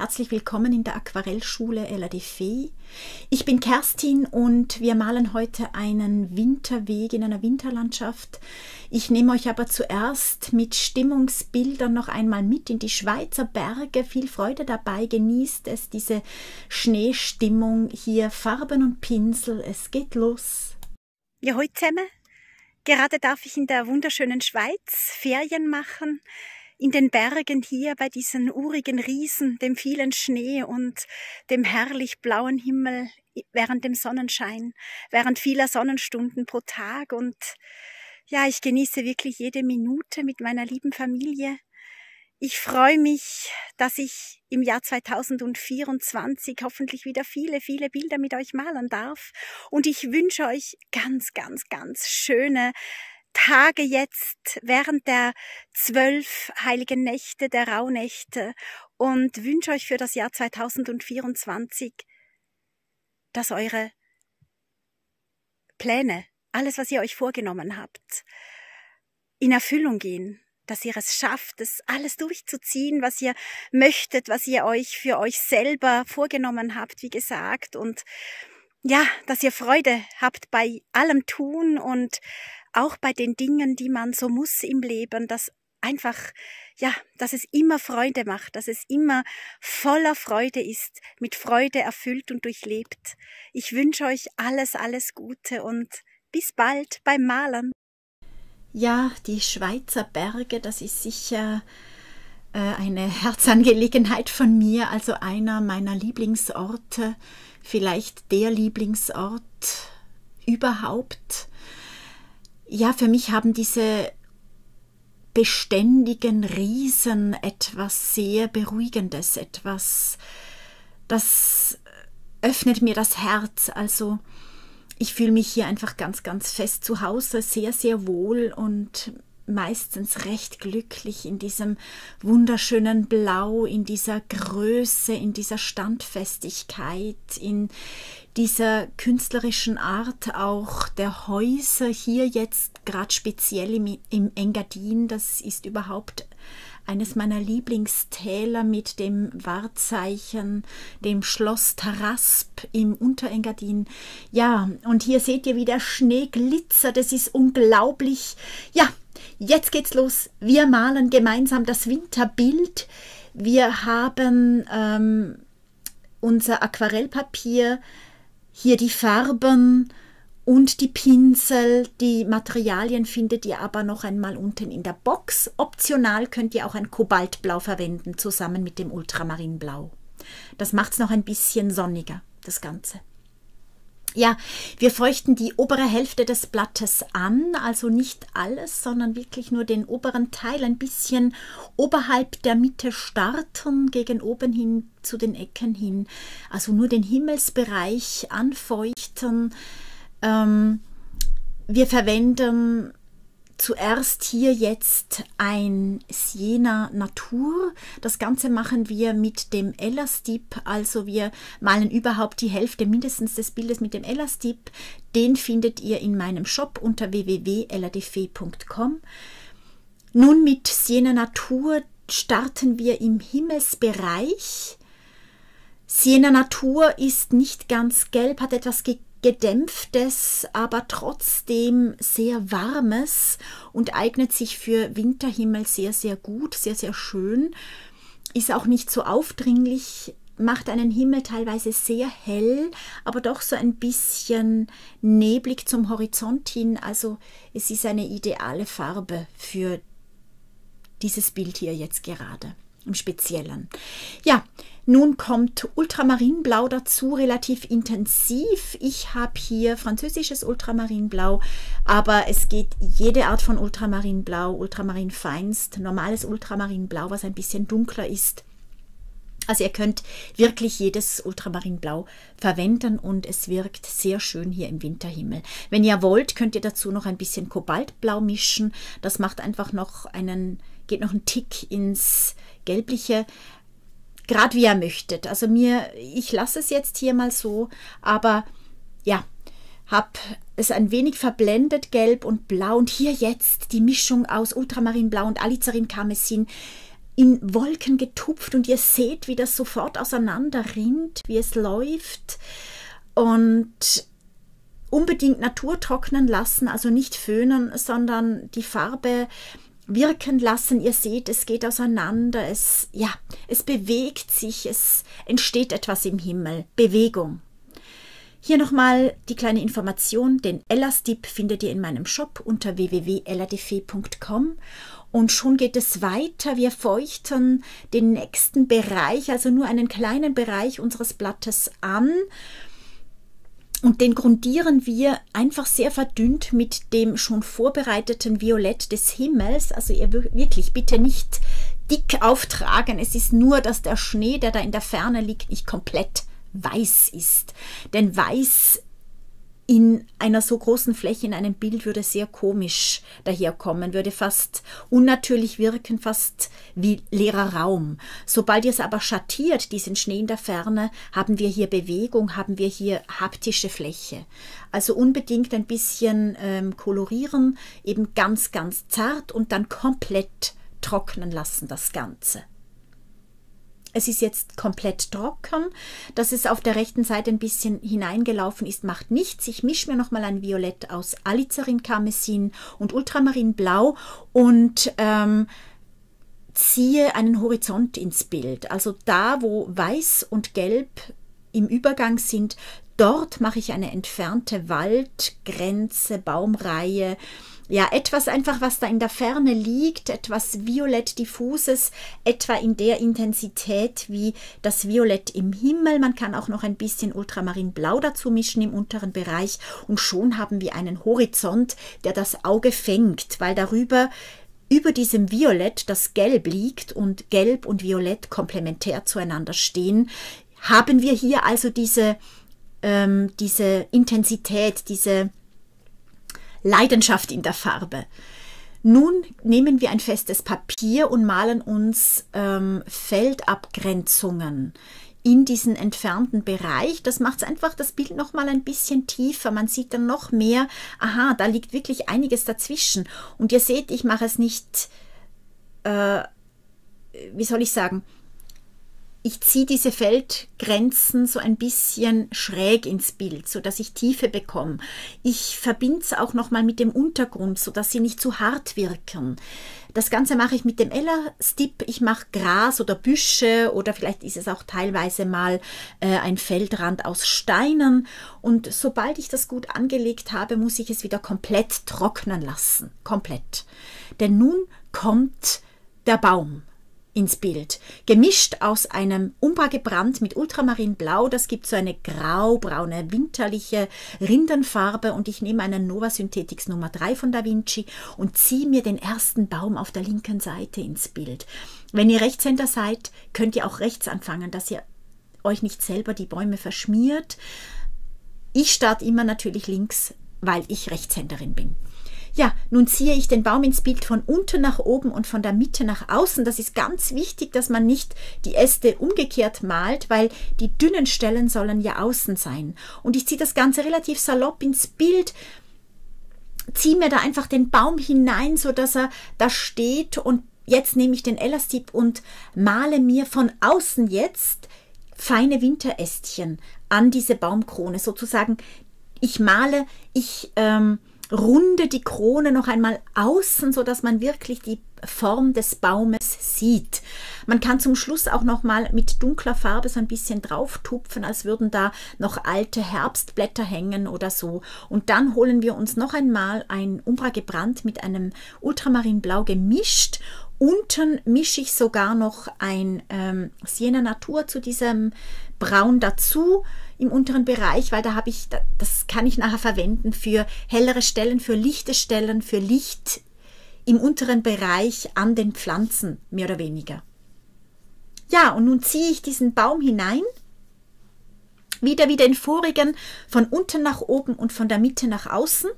Herzlich willkommen in der Aquarellschule Ella de Fee. Ich bin Kerstin und wir malen heute einen Winterweg in einer Winterlandschaft. Ich nehme euch aber zuerst mit Stimmungsbildern noch einmal mit in die Schweizer Berge. Viel Freude dabei, genießt es, diese Schneestimmung hier, Farben und Pinsel. Es geht los. Ja, heute zusammen. Gerade darf ich in der wunderschönen Schweiz Ferien machen. In den Bergen hier bei diesen urigen Riesen, dem vielen Schnee und dem herrlich blauen Himmel während dem Sonnenschein, während vieler Sonnenstunden pro Tag. Und ja, ich genieße wirklich jede Minute mit meiner lieben Familie. Ich freue mich, dass ich im Jahr 2024 hoffentlich wieder viele, viele Bilder mit euch malen darf. Und ich wünsche euch ganz, ganz, ganz schöne Tage jetzt während der 12 heiligen Nächte, der Rauhnächte, und wünsche euch für das Jahr 2024, dass eure Pläne, alles, was ihr euch vorgenommen habt, in Erfüllung gehen, dass ihr es schafft, das alles durchzuziehen, was ihr möchtet, was ihr euch für euch selber vorgenommen habt, wie gesagt, und ja, dass ihr Freude habt bei allem Tun und auch bei den Dingen, die man so muss im Leben, dass einfach, ja, dass es immer Freude macht, dass es immer voller Freude ist, mit Freude erfüllt und durchlebt. Ich wünsche euch alles, alles Gute und bis bald beim Malen. Ja, die Schweizer Berge, das ist sicher eine Herzangelegenheit von mir, also einer meiner Lieblingsorte, vielleicht der Lieblingsort überhaupt. Ja, für mich haben diese beständigen Riesen etwas sehr Beruhigendes, etwas, das öffnet mir das Herz. Also ich fühle mich hier einfach ganz, ganz fest zu Hause, sehr, sehr wohl und meistens recht glücklich in diesem wunderschönen Blau, in dieser Größe, in dieser Standfestigkeit, in dieser künstlerischen Art auch der Häuser hier jetzt, gerade speziell im Engadin. Das ist überhaupt eines meiner Lieblingstäler mit dem Wahrzeichen, dem Schloss Tarasp im Unterengadin. Ja, und hier seht ihr, wie der Schnee glitzert. Das ist unglaublich. Ja, jetzt geht's los. Wir malen gemeinsam das Winterbild. Wir haben unser Aquarellpapier, hier die Farben und die Pinsel. Die Materialien findet ihr aber noch einmal unten in der Box. Optional könnt ihr auch ein Kobaltblau verwenden, zusammen mit dem Ultramarinblau. Das macht es noch ein bisschen sonniger, das Ganze. Ja, wir feuchten die obere Hälfte des Blattes an, also nicht alles, sondern wirklich nur den oberen Teil, ein bisschen oberhalb der Mitte starten, gegen oben hin zu den Ecken hin, also nur den Himmelsbereich anfeuchten. Wir verwenden zuerst hier jetzt ein Sienna Natur. Das Ganze machen wir mit dem Elastip, also wir malen überhaupt die Hälfte mindestens des Bildes mit dem Elastip. Den findet ihr in meinem Shop unter www.elladefee.com. Nun mit Sienna Natur starten wir im Himmelsbereich. Sienna Natur ist nicht ganz gelb, hat etwas Gedämpftes, aber trotzdem sehr warmes und eignet sich für Winterhimmel sehr, sehr gut, sehr, sehr schön. Ist auch nicht so aufdringlich, macht einen Himmel teilweise sehr hell, aber doch so ein bisschen neblig zum Horizont hin. Also es ist eine ideale Farbe für dieses Bild hier jetzt gerade im Speziellen. Ja, nun kommt Ultramarinblau dazu, relativ intensiv. Ich habe hier französisches Ultramarinblau, aber es geht jede Art von Ultramarinblau, Ultramarinfeinst, normales Ultramarinblau, was ein bisschen dunkler ist. Also ihr könnt wirklich jedes Ultramarinblau verwenden und es wirkt sehr schön hier im Winterhimmel. Wenn ihr wollt, könnt ihr dazu noch ein bisschen Kobaltblau mischen. Das macht einfach noch geht noch einen Tick ins Gelbliche, gerade wie ihr möchtet. Also ich lasse es jetzt hier mal so, aber ja, habe es ein wenig verblendet, gelb und blau. Und hier jetzt die Mischung aus Ultramarinblau und Alizarin Karmesin. in Wolken getupft und ihr seht, wie das sofort auseinander rinnt, wie es läuft. Und unbedingt naturtrocknen lassen, also nicht föhnen, sondern die Farbe wirken lassen. Ihr seht, es geht auseinander, es bewegt sich, es entsteht etwas im Himmel, Bewegung. Hier nochmal die kleine Information, den Elastip findet ihr in meinem Shop unter www.elladefe.com und schon geht es weiter. Wir feuchten den nächsten Bereich, also nur einen kleinen Bereich unseres Blattes an und den grundieren wir einfach sehr verdünnt mit dem schon vorbereiteten Violett des Himmels. Also ihr wirklich bitte nicht dick auftragen, es ist nur, dass der Schnee, der da in der Ferne liegt, nicht komplett weiß ist. Denn weiß in einer so großen Fläche in einem Bild würde sehr komisch daherkommen, würde fast unnatürlich wirken, fast wie leerer Raum. Sobald ihr es aber schattiert, diesen Schnee in der Ferne, haben wir hier Bewegung, haben wir hier haptische Fläche. Also unbedingt ein bisschen kolorieren, eben ganz, ganz zart und dann komplett trocknen lassen das Ganze. Es ist jetzt komplett trocken, dass es auf der rechten Seite ein bisschen hineingelaufen ist, macht nichts. Ich mische mir nochmal ein Violett aus Alizarin, Karmesin und Ultramarinblau und ziehe einen Horizont ins Bild. Also da, wo Weiß und Gelb im Übergang sind, dort mache ich eine entfernte Waldgrenze, Baumreihe. Ja, etwas einfach, was da in der Ferne liegt, etwas violett diffuses, etwa in der Intensität wie das Violett im Himmel. Man kann auch noch ein bisschen Ultramarinblau dazu mischen im unteren Bereich und schon haben wir einen Horizont, der das Auge fängt, weil über diesem Violett das Gelb liegt und Gelb und Violett komplementär zueinander stehen, haben wir hier also diese Intensität, diese Leidenschaft in der Farbe. Nun nehmen wir ein festes Papier und malen uns Feldabgrenzungen in diesen entfernten Bereich. Das macht einfach das Bild noch mal ein bisschen tiefer. Man sieht dann noch mehr, aha, da liegt wirklich einiges dazwischen. Und ihr seht, ich mache es nicht, wie soll ich sagen, ich ziehe diese Feldgrenzen so ein bisschen schräg ins Bild, sodass ich Tiefe bekomme. Ich verbinde es auch nochmal mit dem Untergrund, sodass sie nicht zu hart wirken. Das Ganze mache ich mit dem Elastip. Ich mache Gras oder Büsche oder vielleicht ist es auch teilweise mal ein Feldrand aus Steinen. Und sobald ich das gut angelegt habe, muss ich es wieder komplett trocknen lassen. Komplett. Denn nun kommt der Baum ins Bild. Gemischt aus einem Umbra gebrannt mit Ultramarinblau. Das gibt so eine graubraune, winterliche Rindenfarbe und ich nehme einen Nova Synthetics Nummer 3 von Da Vinci und ziehe mir den ersten Baum auf der linken Seite ins Bild. Wenn ihr Rechtshänder seid, könnt ihr auch rechts anfangen, dass ihr euch nicht selber die Bäume verschmiert. Ich starte immer natürlich links, weil ich Rechtshänderin bin. Ja, nun ziehe ich den Baum ins Bild von unten nach oben und von der Mitte nach außen. Das ist ganz wichtig, dass man nicht die Äste umgekehrt malt, weil die dünnen Stellen sollen ja außen sein. Und ich ziehe das Ganze relativ salopp ins Bild, ziehe mir da einfach den Baum hinein, sodass er da steht. Und jetzt nehme ich den Elastip und male mir von außen jetzt feine Winterästchen an diese Baumkrone. Sozusagen, ich runde die Krone noch einmal außen, sodass man wirklich die Form des Baumes sieht. Man kann zum Schluss auch noch mal mit dunkler Farbe so ein bisschen drauf tupfen, als würden da noch alte Herbstblätter hängen oder so. Und dann holen wir uns noch einmal ein Umbra gebrannt mit einem Ultramarinblau gemischt. Unten mische ich sogar noch ein Sienna Natur zu diesem Braun dazu im unteren Bereich, weil da habe ich, das kann ich nachher verwenden für hellere Stellen, für lichte Stellen, für Licht im unteren Bereich an den Pflanzen, mehr oder weniger. Ja, und nun ziehe ich diesen Baum hinein, wieder wie den vorigen, von unten nach oben und von der Mitte nach außen.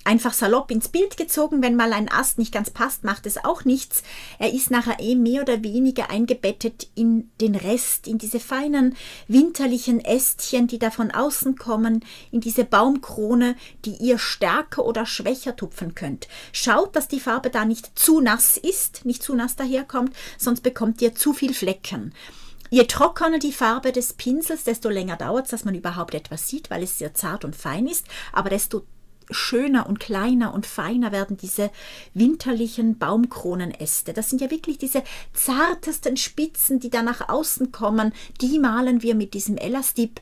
einfach salopp ins Bild gezogen. Wenn mal ein Ast nicht ganz passt, macht es auch nichts. Er ist nachher mehr oder weniger eingebettet in den Rest, in diese feinen winterlichen Ästchen, die da von außen kommen, in diese Baumkrone, die ihr stärker oder schwächer tupfen könnt. Schaut, dass die Farbe da nicht zu nass ist, nicht zu nass daherkommt, sonst bekommt ihr zu viel Flecken. Je trockener die Farbe des Pinsels, desto länger dauert es, dass man überhaupt etwas sieht, weil es sehr zart und fein ist, aber desto schöner und kleiner und feiner werden diese winterlichen Baumkronenäste. Das sind ja wirklich diese zartesten Spitzen, die da nach außen kommen. Die malen wir mit diesem Elastip,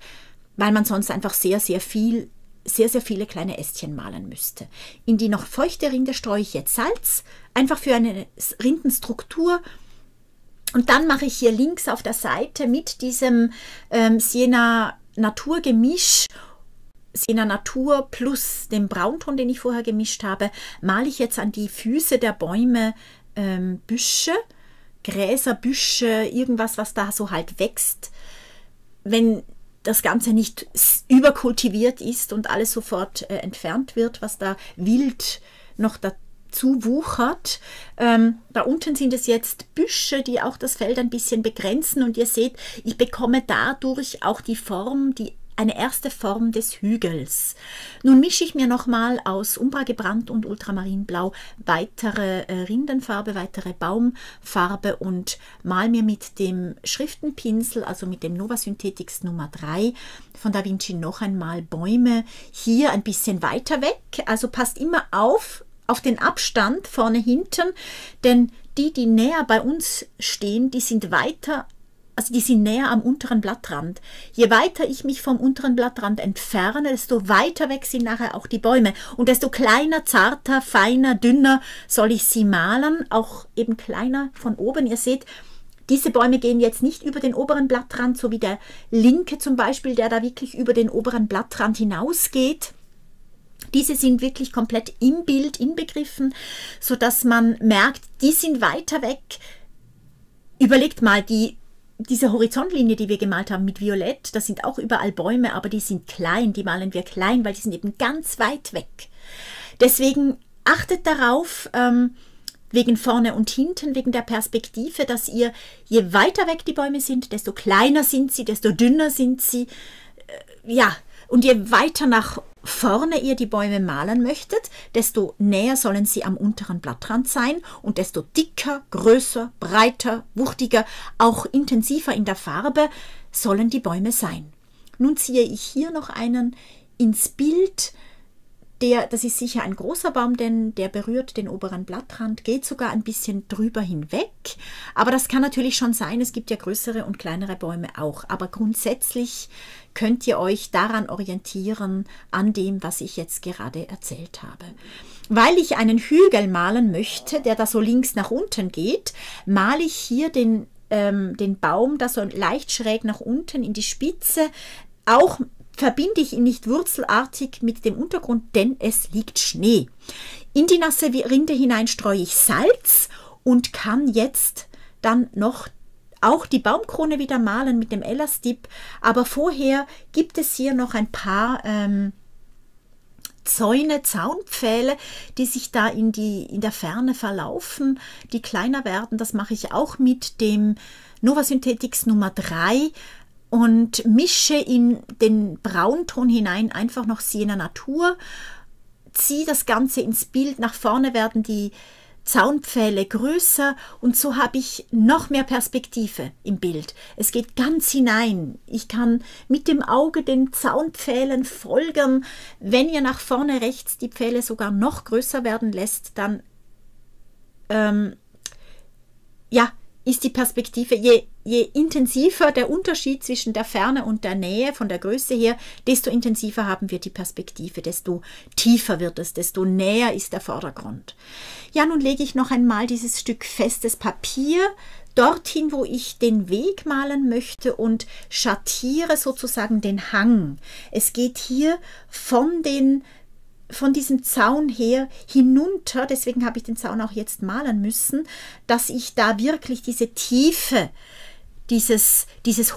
weil man sonst einfach sehr viele kleine Ästchen malen müsste. In die noch feuchte Rinde streue ich jetzt Salz, einfach für eine Rindenstruktur. Und dann mache ich hier links auf der Seite mit diesem Sienna Natur Gemisch, Sienna Natur plus dem Braunton, den ich vorher gemischt habe, male ich jetzt an die Füße der Bäume Büsche, Gräser, Büsche, irgendwas, was da so halt wächst. Wenn das Ganze nicht überkultiviert ist und alles sofort entfernt wird, was da wild noch dazu wuchert. Da unten sind es jetzt Büsche, die auch das Feld ein bisschen begrenzen und ihr seht, ich bekomme dadurch auch die Form, eine erste Form des Hügels. Nun mische ich mir nochmal aus Umbra gebrannt und Ultramarinblau weitere Rindenfarbe, weitere Baumfarbe und mal mir mit dem Schriftenpinsel, also mit dem Nova Synthetics Nummer 3 von Da Vinci noch einmal Bäume hier ein bisschen weiter weg. Also passt immer auf den Abstand vorne hinten, denn die näher bei uns stehen, die sind weiter. Also die sind näher am unteren Blattrand. Je weiter ich mich vom unteren Blattrand entferne, desto weiter weg sind nachher auch die Bäume. Und desto kleiner, zarter, feiner, dünner soll ich sie malen. Auch eben kleiner von oben. Ihr seht, diese Bäume gehen jetzt nicht über den oberen Blattrand, so wie der linke zum Beispiel, der da wirklich über den oberen Blattrand hinausgeht. Diese sind wirklich komplett im Bild inbegriffen, sodass man merkt, die sind weiter weg. Überlegt mal, diese Horizontlinie, die wir gemalt haben mit Violett, das sind auch überall Bäume, aber die sind klein, die malen wir klein, weil die sind eben ganz weit weg. Deswegen achtet darauf, wegen vorne und hinten, wegen der Perspektive, dass ihr, je weiter weg die Bäume sind, desto kleiner sind sie, desto dünner sind sie, ja, und je weiter nach vorne ihr die Bäume malen möchtet, desto näher sollen sie am unteren Blattrand sein und desto dicker, größer, breiter, wuchtiger, auch intensiver in der Farbe sollen die Bäume sein. Nun ziehe ich hier noch einen ins Bild. Das ist sicher ein großer Baum, denn der berührt den oberen Blattrand, geht sogar ein bisschen drüber hinweg. Aber das kann natürlich schon sein, es gibt ja größere und kleinere Bäume auch. Aber grundsätzlich könnt ihr euch daran orientieren, an dem, was ich jetzt gerade erzählt habe. Weil ich einen Hügel malen möchte, der da so links nach unten geht, male ich hier den Baum da so leicht schräg nach unten in die Spitze. Auch verbinde ich ihn nicht wurzelartig mit dem Untergrund, denn es liegt Schnee. In die nasse Rinde hinein streue ich Salz und kann jetzt dann noch auch die Baumkrone wieder malen mit dem Elastip. Aber vorher gibt es hier noch ein paar Zaunpfähle, die sich da in der Ferne verlaufen, die kleiner werden. Das mache ich auch mit dem Nova Synthetics Nummer 3. Und mische in den Braunton hinein einfach noch Sienna Natur, ziehe das Ganze ins Bild, nach vorne werden die Zaunpfähle größer und so habe ich noch mehr Perspektive im Bild. Es geht ganz hinein. Ich kann mit dem Auge den Zaunpfählen folgen. Wenn ihr nach vorne rechts die Pfähle sogar noch größer werden lässt, dann ist die Perspektive, je intensiver der Unterschied zwischen der Ferne und der Nähe von der Größe her, desto intensiver haben wir die Perspektive, desto tiefer wird es, desto näher ist der Vordergrund. Ja, nun lege ich noch einmal dieses Stück festes Papier dorthin, wo ich den Weg malen möchte und schattiere sozusagen den Hang. Es geht hier von diesem Zaun her hinunter, deswegen habe ich den Zaun auch jetzt malen müssen, dass ich da wirklich diese Tiefe dieses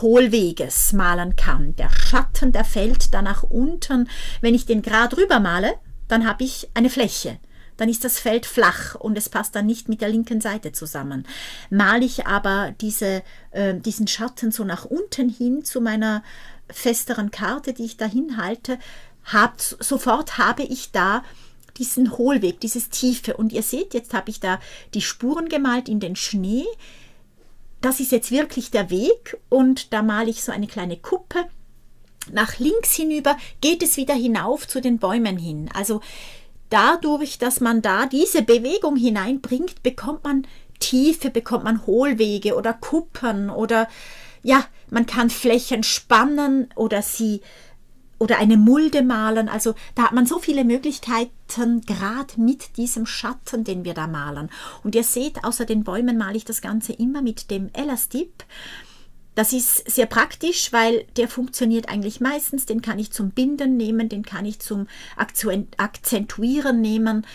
Hohlweges malen kann. Der Schatten, der fällt da nach unten. Wenn ich den gerade rüber male, dann habe ich eine Fläche. Dann ist das Feld flach und es passt dann nicht mit der linken Seite zusammen. Male ich aber diesen Schatten so nach unten hin zu meiner festeren Karte, die ich da hinhalte, sofort habe ich da diesen Hohlweg, dieses Tiefe. Und ihr seht, jetzt habe ich da die Spuren gemalt in den Schnee. Das ist jetzt wirklich der Weg und da male ich so eine kleine Kuppe. Nach links hinüber geht es wieder hinauf zu den Bäumen hin. Also dadurch, dass man da diese Bewegung hineinbringt, bekommt man Tiefe, bekommt man Hohlwege oder Kuppen oder ja, man kann Flächen spannen oder eine Mulde malen. Also da hat man so viele Möglichkeiten, gerade mit diesem Schatten, den wir da malen. Und ihr seht, außer den Bäumen male ich das Ganze immer mit dem Elastip. Das ist sehr praktisch, weil der funktioniert eigentlich meistens. Den kann ich zum Binden nehmen, den kann ich zum Akzentuieren nehmen.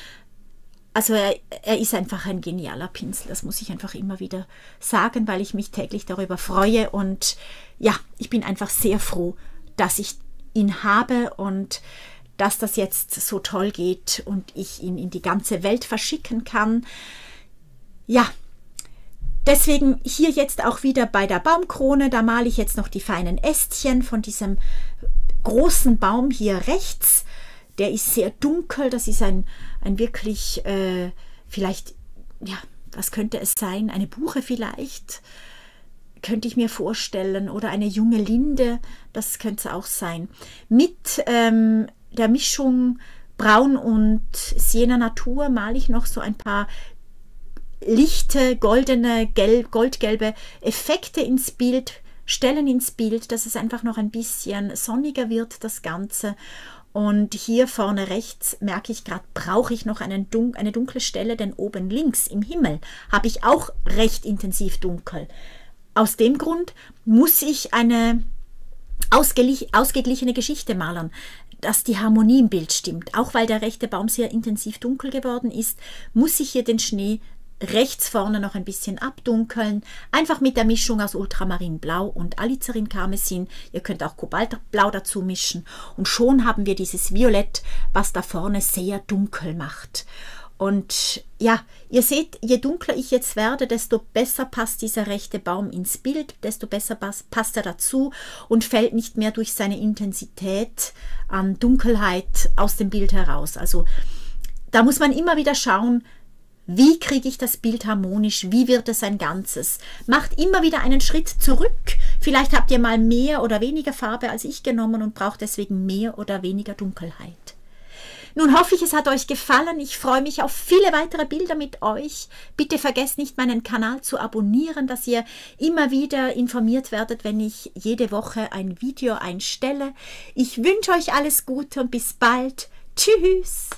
Also er ist einfach ein genialer Pinsel, das muss ich einfach immer wieder sagen, weil ich mich täglich darüber freue. Und ja, ich bin einfach sehr froh, dass ich ihn habe und dass das jetzt so toll geht und ich ihn in die ganze Welt verschicken kann. Ja, deswegen hier jetzt auch wieder bei der Baumkrone, da male ich jetzt noch die feinen Ästchen von diesem großen Baum hier rechts. Der ist sehr dunkel, das ist ein wirklich, vielleicht, ja, was könnte es sein? Eine Buche vielleicht, könnte ich mir vorstellen, oder eine junge Linde, das könnte es auch sein. Mit der Mischung Braun und Sienna Natur male ich noch so ein paar lichte, goldene, goldgelbe Effekte ins Bild, Stellen ins Bild, dass es einfach noch ein bisschen sonniger wird, das Ganze. Und hier vorne rechts merke ich gerade, brauche ich noch eine dunkle Stelle, denn oben links im Himmel habe ich auch recht intensiv dunkel. Aus dem Grund muss ich eine ausgeglichene Geschichte malen, dass die Harmonie im Bild stimmt. Auch weil der rechte Baum sehr intensiv dunkel geworden ist, muss ich hier den Schnee rechts vorne noch ein bisschen abdunkeln, einfach mit der Mischung aus Ultramarinblau und Alizarin Karmesin. Ihr könnt auch Kobaltblau dazu mischen und schon haben wir dieses Violett, was da vorne sehr dunkel macht. Und ja, ihr seht, je dunkler ich jetzt werde, desto besser passt dieser rechte Baum ins Bild, desto besser passt er dazu und fällt nicht mehr durch seine Intensität an Dunkelheit aus dem Bild heraus. Also da muss man immer wieder schauen, wie kriege ich das Bild harmonisch? Wie wird es ein Ganzes? Macht immer wieder einen Schritt zurück. Vielleicht habt ihr mal mehr oder weniger Farbe als ich genommen und braucht deswegen mehr oder weniger Dunkelheit. Nun hoffe ich, es hat euch gefallen. Ich freue mich auf viele weitere Bilder mit euch. Bitte vergesst nicht, meinen Kanal zu abonnieren, dass ihr immer wieder informiert werdet, wenn ich jede Woche ein Video einstelle. Ich wünsche euch alles Gute und bis bald. Tschüss!